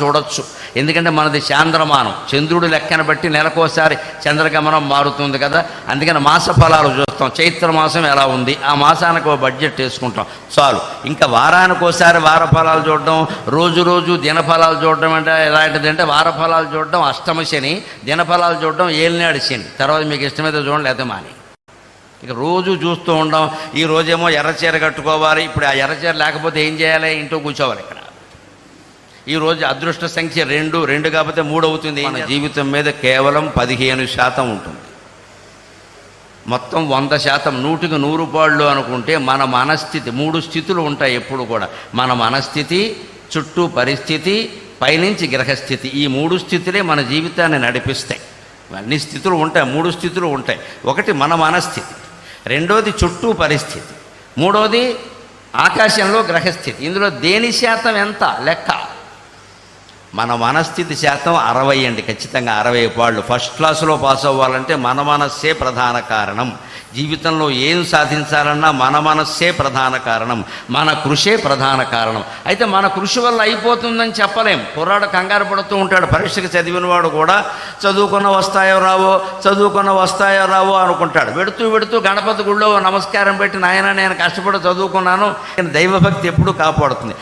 చూడొచ్చు. ఎందుకంటే మనది చాంద్రమానం, చంద్రుడి లెక్కన బట్టి నెలకోసారి చంద్రగమనం మారుతుంది కదా. అందుకని మాస ఫలాలు చూస్తాం. చైత్ర మాసం ఎలా ఉంది, ఆ మాసానికి ఒక బడ్జెట్ వేసుకుంటాం చాలు. ఇంకా వారానికోసారి వార ఫలాలు చూడడం, రోజు రోజు దినఫలాలు చూడడం అంటే ఎలాంటిదంటే వార ఫలాలు చూడడం అష్టమ శని, దినఫలాలు చూడడం ఏలినాడు శని. తర్వాత మీకు ఇష్టమైతే చూడండి, లేకపోతే మాని. ఇక రోజు చూస్తూ ఉండడం. ఈ రోజేమో ఎర్రచీర కట్టుకోవాలి, ఇప్పుడు ఆ ఎర్రచీర లేకపోతే ఏం చేయాలి, ఇంట్లో కూర్చోవాలి. ఇక్కడ ఈరోజు అదృష్ట సంఖ్య 2 కాకపోతే 3 అవుతుంది. మన జీవితం మీద కేవలం 15% ఉంటుంది. మొత్తం 100%, 100కి 100 పాళ్ళు అనుకుంటే మన మనస్థితి, 3 స్థితులు ఉంటాయి ఎప్పుడు కూడా. మన మనస్థితి, చుట్టూ పరిస్థితి, పైనుంచి గ్రహస్థితి. ఈ 3 స్థితులే మన జీవితాన్ని నడిపిస్తాయి. అన్ని స్థితులు ఉంటాయి, 3 స్థితులు ఉంటాయి. ఒకటి మన మనస్థితి, రెండోది చుట్టూ పరిస్థితి, మూడోది ఆకాశంలో గ్రహస్థితి. ఇందులో దేని శాతం ఎంత లెక్క? మన మనస్థితి శాతం 60 అండి, ఖచ్చితంగా 60 పాళ్ళు. ఫస్ట్ క్లాసులో పాస్ అవ్వాలంటే మన మనస్సే ప్రధాన కారణం. జీవితంలో ఏం సాధించాలన్నా మన మనస్సే ప్రధాన కారణం, మన కృషే ప్రధాన కారణం. అయితే మన కృషి వల్ల అయిపోతుందని చెప్పలేం. కుర్రాడు కంగారు పడుతూ ఉంటాడు. పరీక్షకు చదివినవాడు కూడా చదువుకున్న వస్తాయో రావో అనుకుంటాడు. వెడుతూ గణపతి గుళ్ళో నమస్కారం పెట్టి, నాయన నేను కష్టపడి చదువుకున్నాను, దైవభక్తి ఎప్పుడూ కాపాడుతుంది.